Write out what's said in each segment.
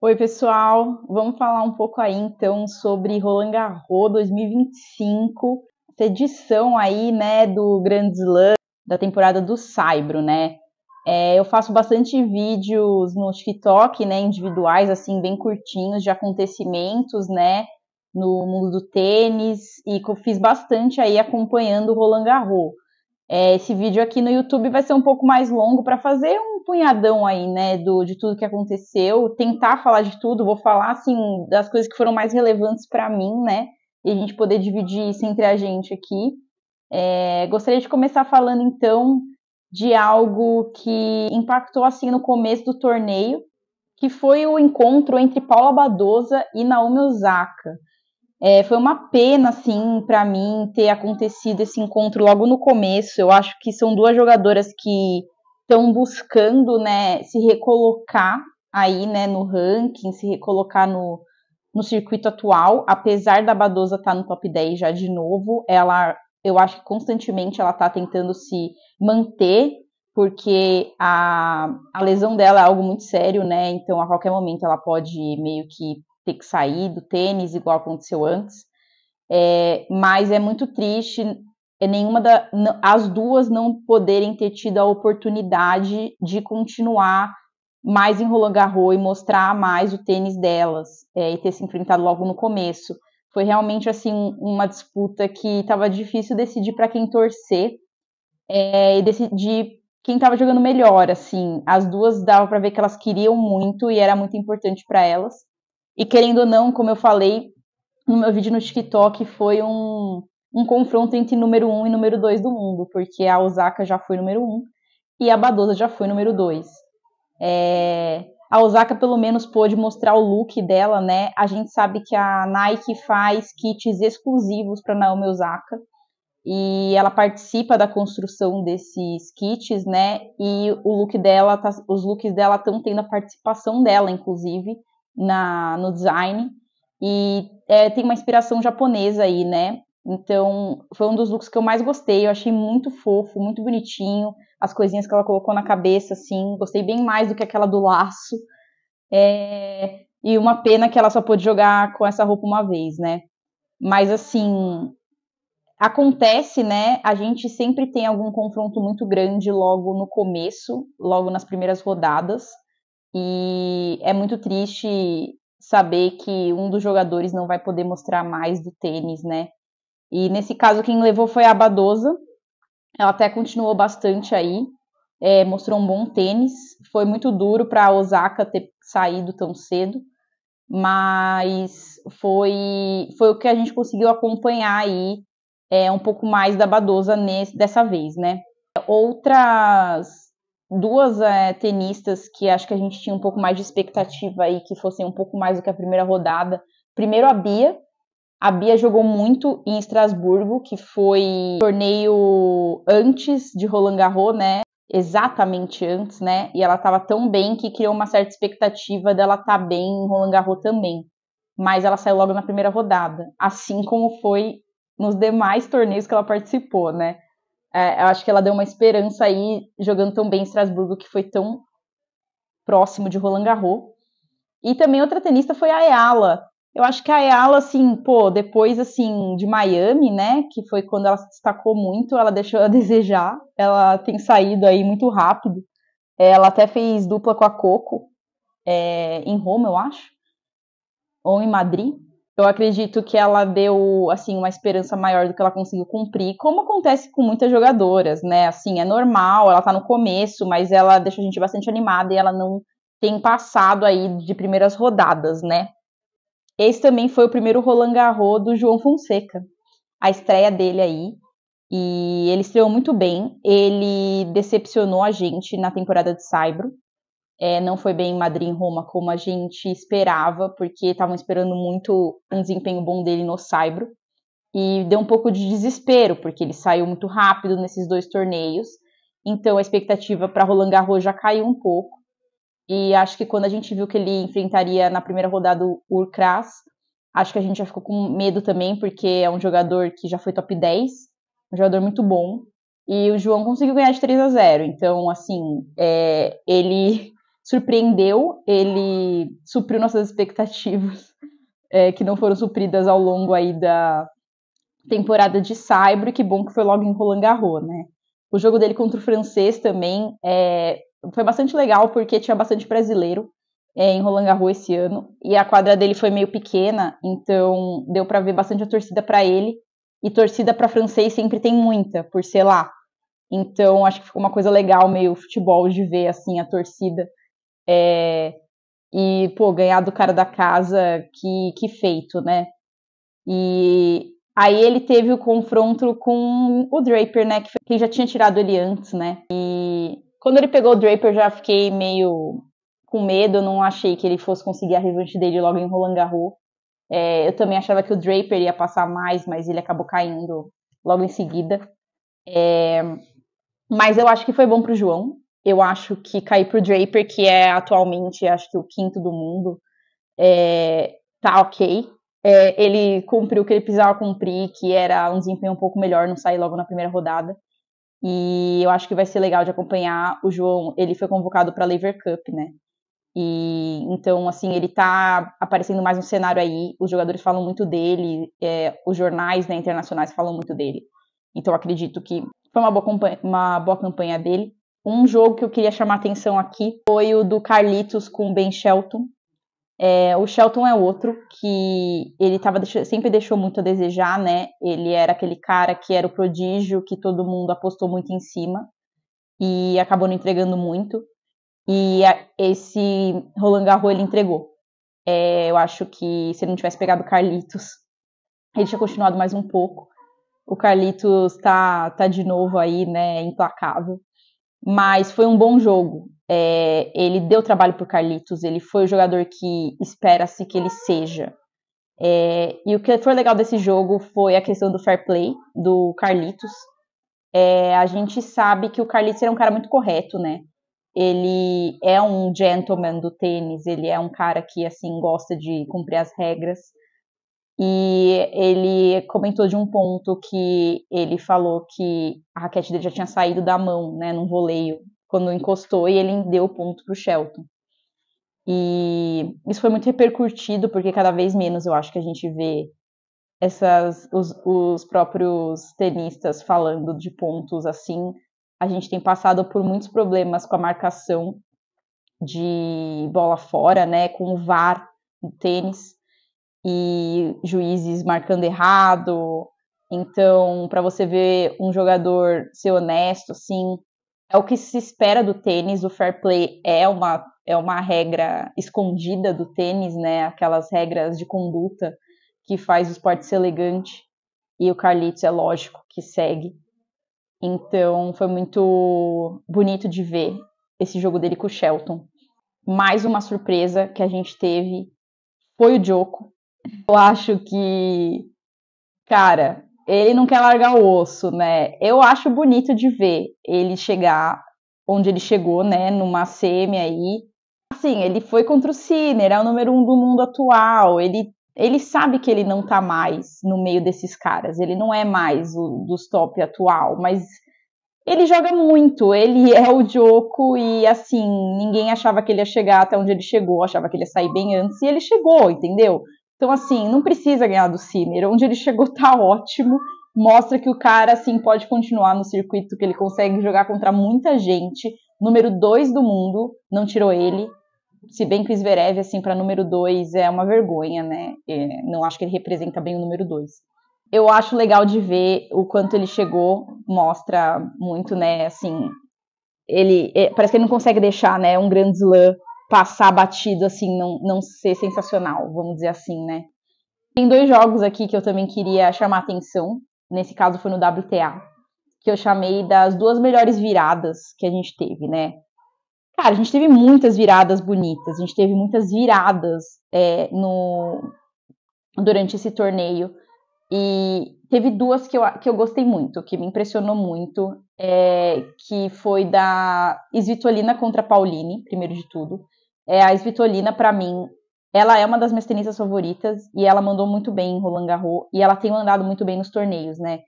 Oi, pessoal. Vamos falar um pouco aí então sobre Roland Garros 2025, essa edição aí, né, do Grand Slam da temporada do Saibro, né? Eu faço bastante vídeos no TikTok, né, individuais, assim, bem curtinhos de acontecimentos, né, no mundo do tênis e que eu fiz bastante aí acompanhando o Roland Garros. Esse vídeo aqui no YouTube vai ser um pouco mais longo para fazer um punhadão aí, né, de tudo que aconteceu, tentar falar de tudo, vou falar, assim, das coisas que foram mais relevantes para mim, né, e a gente poder dividir isso entre a gente aqui. Gostaria de começar falando, então, de algo que impactou, assim, no começo do torneio, que foi o encontro entre Paula Badosa e Naomi Osaka. Foi uma pena, assim, para mim ter acontecido esse encontro logo no começo. Eu acho que são duas jogadoras que estão buscando, né, se recolocar aí, né, no ranking, se recolocar no circuito atual, apesar da Badosa estar no top 10 já de novo. Eu acho que constantemente ela está tentando se manter, porque a lesão dela é algo muito sério, né? Então, a qualquer momento ela pode meio que ter que sair do tênis, igual aconteceu antes. Mas é muito triste as duas não poderem ter tido a oportunidade de continuar mais em Roland Garros e mostrar mais o tênis delas, e ter se enfrentado logo no começo. Foi realmente assim uma disputa que estava difícil decidir para quem torcer, e decidir quem estava jogando melhor. Assim, as duas dava para ver que elas queriam muito e era muito importante para elas. E querendo ou não, como eu falei no meu vídeo no TikTok, foi um confronto entre número 1 e número 2 do mundo, porque a Osaka já foi número 1 e a Badosa já foi número 2. A Osaka pelo menos pôde mostrar o look dela, né? A gente sabe que a Nike faz kits exclusivos para Naomi Osaka e ela participa da construção desses kits, né? E os looks dela estão tendo a participação dela, inclusive, no design. E tem uma inspiração japonesa aí, né? Então, foi um dos looks que eu mais gostei. Eu achei muito fofo, muito bonitinho. As coisinhas que ela colocou na cabeça, assim. Gostei bem mais do que aquela do laço. E uma pena que ela só pôde jogar com essa roupa uma vez, né? Mas, assim, acontece, né? A gente sempre tem algum confronto muito grande logo no começo, logo nas primeiras rodadas. E é muito triste saber que um dos jogadores não vai poder mostrar mais do tênis, né? E nesse caso, quem levou foi a Badosa. Ela até continuou bastante aí, mostrou um bom tênis. Foi muito duro para a Osaka ter saído tão cedo, mas foi o que a gente conseguiu acompanhar aí, um pouco mais da Badosa dessa vez, né? Outras duas tenistas que acho que a gente tinha um pouco mais de expectativa aí, que fossem um pouco mais do que a primeira rodada. Primeiro a Bia. A Bia jogou muito em Estrasburgo, que foi torneio antes de Roland Garros, né? Exatamente antes, né? E ela estava tão bem que criou uma certa expectativa dela estar bem em Roland Garros também. Mas ela saiu logo na primeira rodada, assim como foi nos demais torneios que ela participou, né? Eu acho que ela deu uma esperança aí, jogando tão bem em Estrasburgo, que foi tão próximo de Roland Garros. E também outra tenista foi a Ayala. Eu acho que a Ayala, assim, pô, depois, assim, de Miami, né, que foi quando ela se destacou muito, ela deixou a desejar. Ela tem saído aí muito rápido. Ela até fez dupla com a Coco, em Roma, eu acho, ou em Madrid. Eu acredito que ela deu, assim, uma esperança maior do que ela conseguiu cumprir, como acontece com muitas jogadoras, né? Assim, é normal, ela tá no começo, mas ela deixa a gente bastante animada e ela não tem passado aí de primeiras rodadas, né? Esse também foi o primeiro Roland Garros do João Fonseca, a estreia dele aí. E ele estreou muito bem, ele decepcionou a gente na temporada de Saibro. Não foi bem em Madrid e em Roma como a gente esperava, porque estavam esperando muito um desempenho bom dele no Saibro. E deu um pouco de desespero, porque ele saiu muito rápido nesses dois torneios. Então a expectativa para Roland Garros já caiu um pouco. E acho que quando a gente viu que ele enfrentaria na primeira rodada o Urkras, acho que a gente já ficou com medo também, porque é um jogador que já foi top 10, um jogador muito bom. E o João conseguiu ganhar de 3-0. Então, assim, ele surpreendeu, ele supriu nossas expectativas, que não foram supridas ao longo aí da temporada de Saibro, e que bom que foi logo em Roland Garros, né? O jogo dele contra o francês também foi bastante legal, porque tinha bastante brasileiro em Roland Garros esse ano, e a quadra dele foi meio pequena, então deu para ver bastante a torcida para ele, e torcida para francês sempre tem muita, por ser lá. Então acho que ficou uma coisa legal, meio futebol, de ver assim a torcida. E, pô, ganhar do cara da casa, que feito, né? E aí ele teve o confronto com o Draper, né? Que já tinha tirado ele antes, né? E quando ele pegou o Draper, já fiquei meio com medo. Eu não achei que ele fosse conseguir a revanche dele logo em Roland Garros. Eu também achava que o Draper ia passar mais, mas ele acabou caindo logo em seguida. Mas eu acho que foi bom pro João. Eu acho que cair pro Draper, que é atualmente, acho que o quinto do mundo, tá ok. Ele cumpriu o que ele precisava cumprir, que era um desempenho um pouco melhor, não sair logo na primeira rodada. E eu acho que vai ser legal de acompanhar o João. Ele foi convocado para a Lever Cup, né? E então, assim, ele tá aparecendo mais no cenário aí. Os jogadores falam muito dele, os jornais, né, internacionais falam muito dele. Então, acredito que foi uma boa campanha dele. Um jogo que eu queria chamar atenção aqui foi o do Carlitos com o Ben Shelton. O Shelton é outro que ele sempre deixou muito a desejar, né? Ele era aquele cara que era o prodígio, que todo mundo apostou muito em cima e acabou não entregando muito. E esse Roland Garros ele entregou. Eu acho que se ele não tivesse pegado o Carlitos, ele tinha continuado mais um pouco. O Carlitos tá de novo aí, né? Implacável. Mas foi um bom jogo. Ele deu trabalho pro Carlitos, ele foi o jogador que espera-se que ele seja. E o que foi legal desse jogo foi a questão do fair play do Carlitos. A gente sabe que o Carlitos era um cara muito correto, né? Ele é um gentleman do tênis, ele é um cara que, assim, gosta de cumprir as regras. E ele comentou de um ponto que ele falou que a raquete dele já tinha saído da mão, né, num voleio, quando encostou, e ele deu o ponto pro Shelton. E isso foi muito repercutido, porque cada vez menos eu acho que a gente vê os próprios tenistas falando de pontos assim. A gente tem passado por muitos problemas com a marcação de bola fora, né, com o VAR no tênis, e juízes marcando errado. Então, para você ver um jogador ser honesto, assim, é o que se espera do tênis. O fair play é uma regra escondida do tênis, né? Aquelas regras de conduta que faz o esporte ser elegante. E o Carlitos, é lógico, que segue. Então, foi muito bonito de ver esse jogo dele com o Shelton. Mais uma surpresa que a gente teve foi o Djoko. Eu acho que, cara, ele não quer largar o osso, né? Eu acho bonito de ver ele chegar onde ele chegou, né? Numa semi aí. Assim, ele foi contra o Sinner, é o número 1 do mundo atual. Ele sabe que ele não tá mais no meio desses caras. Ele não é mais o dos top atual, mas ele joga muito. Ele é o Djoko e, assim, ninguém achava que ele ia chegar até onde ele chegou. Achava que ele ia sair bem antes e ele chegou, entendeu? Então, assim, não precisa ganhar do Sinner. Onde ele chegou tá ótimo. Mostra que o cara, assim, pode continuar no circuito, que ele consegue jogar contra muita gente. Número 2 do mundo, não tirou ele. Se bem que o Zverev, assim, para número 2 é uma vergonha, né? Não acho que ele representa bem o número 2. Eu acho legal de ver o quanto ele chegou. Mostra muito, né, assim... parece que ele não consegue deixar, né, um grande slam passar batido, assim, não ser sensacional, vamos dizer assim, né. Tem 2 jogos aqui que eu também queria chamar atenção, nesse caso foi no WTA, que eu chamei das 2 melhores viradas que a gente teve, né. Cara, a gente teve muitas viradas bonitas, a gente teve muitas viradas durante esse torneio, e teve 2 que eu gostei muito, que me impressionou muito, que foi da Svitolina contra a Pauline, primeiro de tudo. A Svitolina, para mim, ela é uma das minhas tenistas favoritas, e ela mandou muito bem em Roland Garros, e ela tem mandado muito bem nos torneios, né?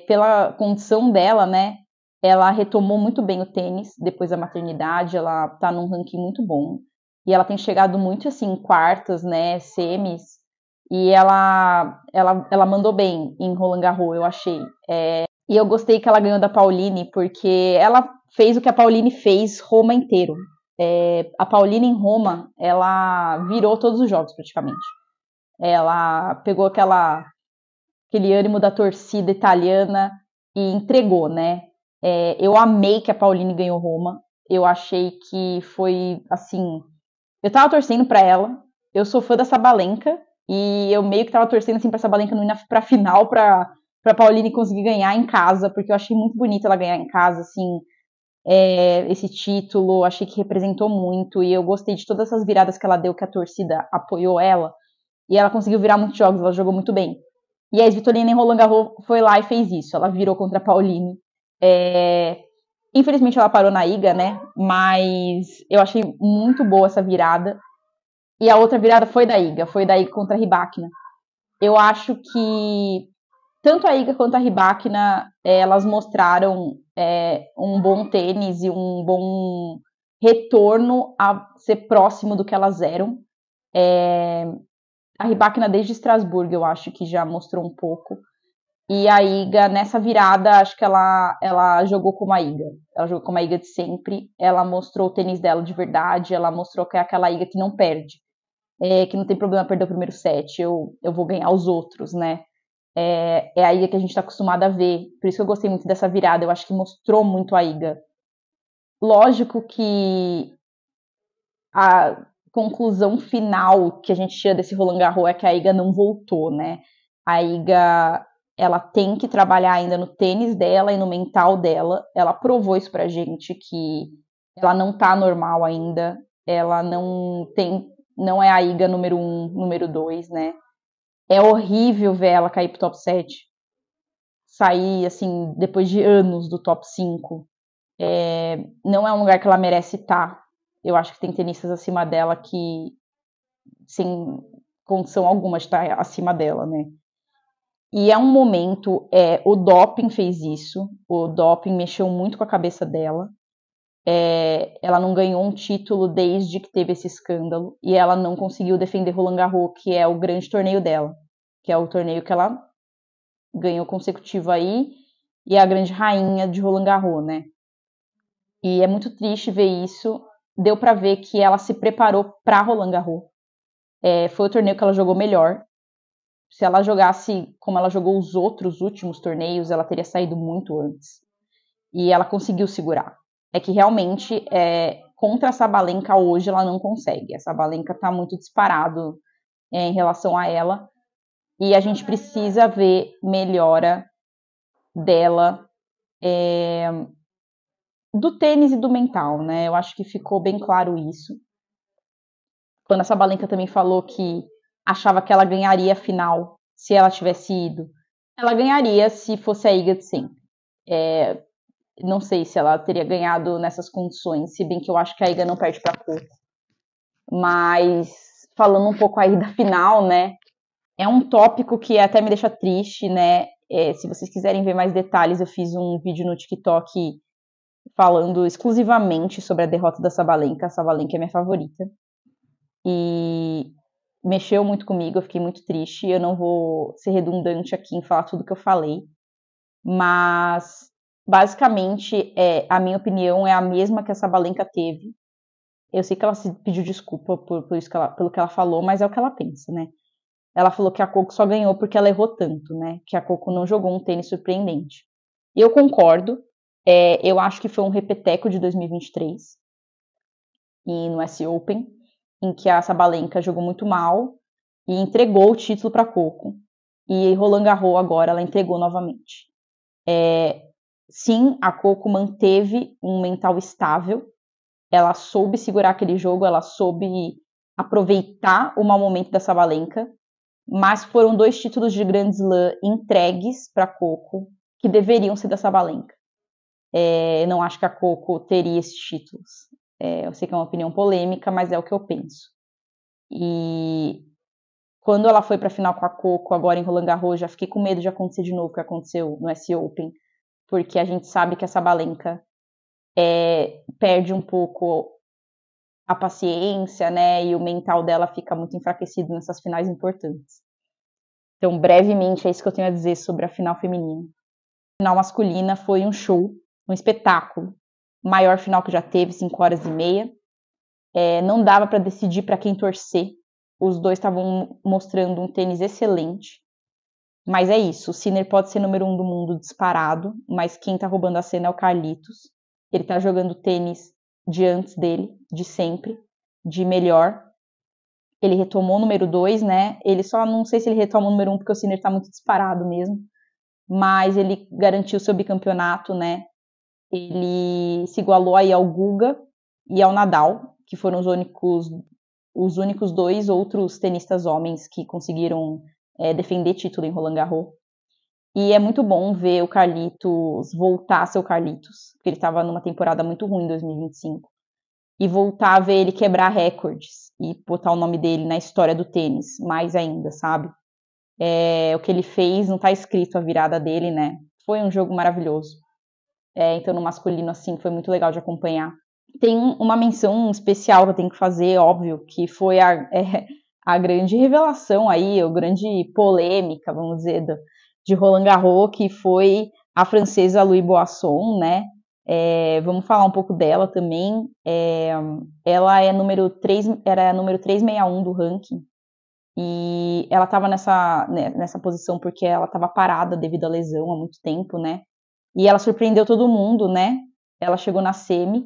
Pela condição dela, né? ela retomou muito bem o tênis depois da maternidade, ela tá num ranking muito bom. E ela tem chegado muito assim em quartas, né, semis, e ela mandou bem em Roland Garros, eu achei. E eu gostei que ela ganhou da Pauline, porque ela fez o que a Pauline fez Roma inteiro. A Pauline em Roma, ela virou todos os jogos praticamente. Ela pegou aquele ânimo da torcida italiana e entregou, né? Eu amei que a Pauline ganhou Roma. Eu achei que foi, assim... Eu tava torcendo pra ela. Eu sou fã da Sabalenka. E eu meio que tava torcendo, assim, pra Sabalenka não ir pra final, pra Pauline conseguir ganhar em casa. Porque eu achei muito bonito ela ganhar em casa, assim... esse título, achei que representou muito. E eu gostei de todas essas viradas que ela deu, que a torcida apoiou ela. E ela conseguiu virar muitos jogos, ela jogou muito bem. E a Svitolina em Roland Garros foi lá e fez isso. Ela virou contra a Pauline. Infelizmente ela parou na Iga, né? Mas eu achei muito boa essa virada. E a outra virada foi da Iga contra a Rybakina. Eu acho que tanto a Iga quanto a Rybakina, elas mostraram um bom tênis e um bom retorno a ser próximo do que elas eram. A Rybakina desde Estrasburgo, eu acho que já mostrou um pouco. E a Iga, nessa virada, acho que ela jogou como a Iga. Ela jogou como a Iga de sempre. Ela mostrou o tênis dela de verdade. Ela mostrou que é aquela Iga que não perde. Que não tem problema perder o primeiro set. Eu vou ganhar os outros, né? É a Iga que a gente está acostumado a ver. Por isso que eu gostei muito dessa virada. Eu acho que mostrou muito a Iga. Lógico que a conclusão final que a gente tira desse Roland Garros é que a Iga não voltou, né? A Iga, ela tem que trabalhar ainda no tênis dela e no mental dela. Ela provou isso pra gente, que ela não tá normal ainda. Ela não é a Iga número 1, número 2, né? É horrível ver ela cair pro top 7. Sair, assim, depois de anos do top 5. Não é um lugar que ela merece estar. Eu acho que tem tenistas acima dela que, sem condição alguma de estar acima dela, né? E é um momento, o doping fez isso, o doping mexeu muito com a cabeça dela. Ela não ganhou um título desde que teve esse escândalo e ela não conseguiu defender Roland Garros, que é o grande torneio dela, que é o torneio que ela ganhou consecutivo aí e é a grande rainha de Roland Garros, né? E é muito triste ver isso. Deu pra ver que ela se preparou pra Roland Garros. Foi o torneio que ela jogou melhor. Se ela jogasse como ela jogou os outros últimos torneios, ela teria saído muito antes. E ela conseguiu segurar. É que realmente, contra a Sabalenka hoje, ela não consegue. A Sabalenka tá muito disparado em relação a ela. E a gente precisa ver melhora dela, do tênis e do mental, né? Eu acho que ficou bem claro isso. Quando a Sabalenka também falou que achava que ela ganharia a final se ela tivesse ido. Ela ganharia se fosse a Iga de sempre. Não sei se ela teria ganhado nessas condições, se bem que eu acho que a Iga não perde para Coco. Mas falando um pouco aí da final, né? É um tópico que até me deixa triste, né? Se vocês quiserem ver mais detalhes, eu fiz um vídeo no TikTok falando exclusivamente sobre a derrota da Sabalenka. A Sabalenka é minha favorita. E mexeu muito comigo, eu fiquei muito triste. Eu não vou ser redundante aqui em falar tudo que eu falei, mas basicamente a minha opinião é a mesma que a Sabalenka teve. Eu sei que ela se pediu desculpa por isso pelo que ela falou, mas é o que ela pensa, né? Ela falou que a Coco só ganhou porque ela errou tanto, né? Que a Coco não jogou um tênis surpreendente. E eu concordo. Eu acho que foi um repeteco de 2023 e no US Open, em que a Sabalenka jogou muito mal e entregou o título para Coco. E Roland Garros agora ela entregou novamente. Sim, a Coco manteve um mental estável. Ela soube segurar aquele jogo, ela soube aproveitar o mau momento da Sabalenka. Mas foram 2 títulos de Grand Slam entregues para Coco que deveriam ser da Sabalenka. Não acho que a Coco teria esses títulos. Eu sei que é uma opinião polêmica, mas é o que eu penso. E quando ela foi para a final com a Coco, agora em Roland Garros, já fiquei com medo de acontecer de novo o que aconteceu no US Open, porque a gente sabe que a Sabalenka perde um pouco a paciência, né, e o mental dela fica muito enfraquecido nessas finais importantes. Então, brevemente, é isso que eu tenho a dizer sobre a final feminina. A final masculina foi um show, um espetáculo. Maior final que já teve, 5h30. Não dava para decidir para quem torcer. Os dois estavam mostrando um tênis excelente. Mas é isso, o Sinner pode ser número 1 do mundo disparado, mas quem tá roubando a cena é o Carlitos. Ele tá jogando tênis de antes dele, de sempre, de melhor. Ele retomou o número 2, né? Ele só não sei se ele retoma o número 1 porque o Sinner tá muito disparado mesmo. Mas ele garantiu seu bicampeonato, né? Ele se igualou aí ao Guga e ao Nadal, que foram os únicos 2 outros tenistas homens que conseguiram defender título em Roland Garros. E é muito bom ver o Carlitos voltar a ser o Carlitos, porque ele estava numa temporada muito ruim em 2025. E voltar a ver ele quebrar recordes e botar o nome dele na história do tênis, mais ainda, sabe? O que ele fez, não tá escrito a virada dele, né? Foi um jogo maravilhoso. Então, no masculino, assim, foi muito legal de acompanhar. Tem uma menção especial que eu tenho que fazer, óbvio, que foi a grande revelação aí, a grande polêmica, vamos dizer, de Roland Garros, que foi a francesa Louise Boasson, né? Vamos falar um pouco dela também. Ela é era número 361 do ranking, e ela estava nessa posição porque ela estava parada devido à lesão há muito tempo, né? E ela surpreendeu todo mundo, né? Ela chegou na semi,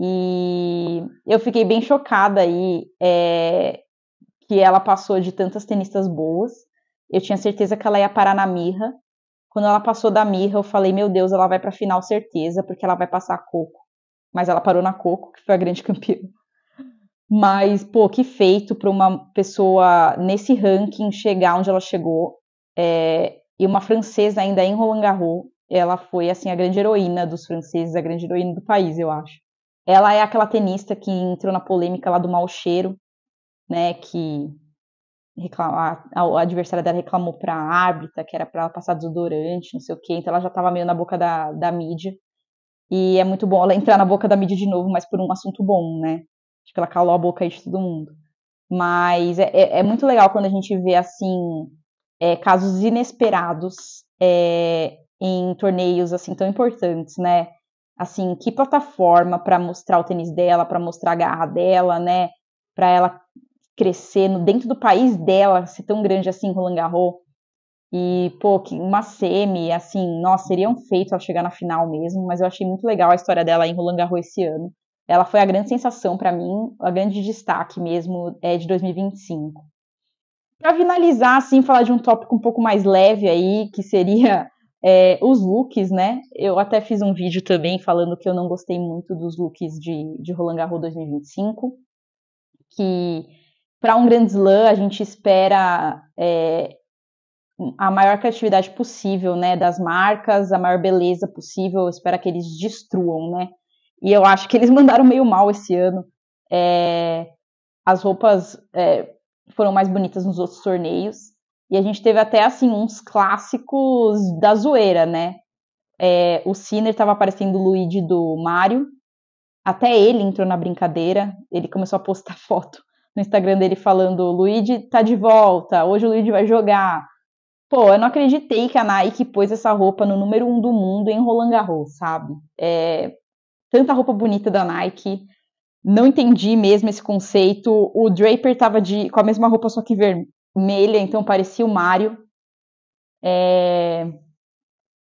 e eu fiquei bem chocada aí que ela passou de tantas tenistas boas. Eu tinha certeza que ela ia parar na Mirra. Quando ela passou da Mirra, eu falei, meu Deus, ela vai pra final certeza, porque ela vai passar a Coco. Mas ela parou na Coco, que foi a grande campeã. Mas, pô, que feito para uma pessoa nesse ranking chegar onde ela chegou. E uma francesa ainda em Roland Garros, ela foi, assim, a grande heroína dos franceses, a grande heroína do país, eu acho. Ela é aquela tenista que entrou na polêmica lá do mau cheiro, né, que a adversária dela reclamou pra árbitra que era pra ela passar desodorante, não sei o quê, então ela já tava meio na boca da mídia. E é muito bom ela entrar na boca da mídia de novo, mas por um assunto bom, né? Acho que ela calou a boca aí de todo mundo. Mas é muito legal quando a gente vê, assim, casos inesperados em torneios, assim, tão importantes, né? Assim, que plataforma para mostrar o tênis dela, para mostrar a garra dela, né? Para ela crescer dentro do país dela, ser tão grande assim, Roland Garros. E, pô, uma semi, assim, nossa, seria um feito ela chegar na final mesmo, mas eu achei muito legal a história dela em Roland Garros esse ano. Ela foi a grande sensação para mim, a grande destaque mesmo de 2025. Para finalizar, assim, falar de um tópico um pouco mais leve aí, que seria os looks, né? Eu até fiz um vídeo também falando que eu não gostei muito dos looks de Roland Garros 2025, que para um Grand Slam a gente espera a maior criatividade possível, né, das marcas, a maior beleza possível, eu espero que eles destruam, né? E eu acho que eles mandaram meio mal esse ano. As roupas foram mais bonitas nos outros torneios. E a gente teve até, assim, uns clássicos da zoeira, né? O Sinner estava aparecendo o Luigi do Mario. Até ele entrou na brincadeira. Ele começou a postar foto no Instagram dele falando: Luigi tá de volta, hoje o Luigi vai jogar. Pô, eu não acreditei que a Nike pôs essa roupa no número 1 do mundo em Roland Garros, sabe? Tanta roupa bonita da Nike. Não entendi mesmo esse conceito. O Draper tava com a mesma roupa, só que vermelha, então parecia o Mario.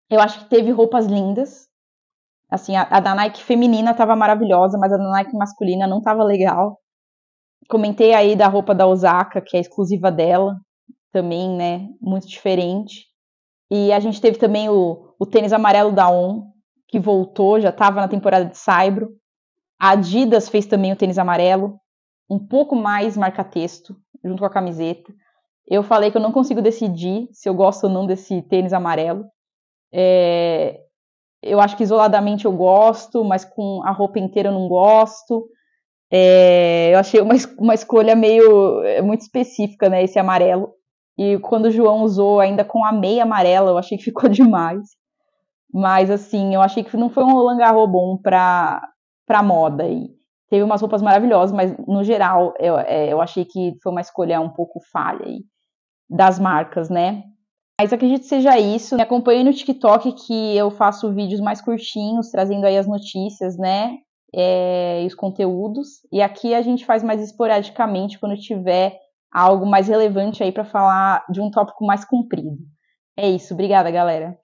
Eu acho que teve roupas lindas. Assim, a da Nike feminina tava maravilhosa, mas a da Nike masculina não tava legal. Comentei aí da roupa da Osaka, que é exclusiva dela, também, né? Muito diferente. E a gente teve também o tênis amarelo da On, que voltou, já tava na temporada de Saibro. A Adidas fez também o tênis amarelo, um pouco mais marca-texto, junto com a camiseta. Eu falei que eu não consigo decidir se eu gosto ou não desse tênis amarelo. Eu acho que isoladamente eu gosto, mas com a roupa inteira eu não gosto. Eu achei uma escolha muito específica, né, esse amarelo. E quando o João usou ainda com a meia amarela, eu achei que ficou demais. Mas, assim, eu achei que não foi um Roland Garros bom pra moda. E teve umas roupas maravilhosas, mas, no geral, eu achei que foi uma escolha um pouco falha aí das marcas, né? Mas acredito que seja isso. Me acompanhe no TikTok que eu faço vídeos mais curtinhos, trazendo aí as notícias, né? E os conteúdos. E aqui a gente faz mais esporadicamente quando tiver algo mais relevante aí para falar de um tópico mais comprido. É isso. Obrigada, galera.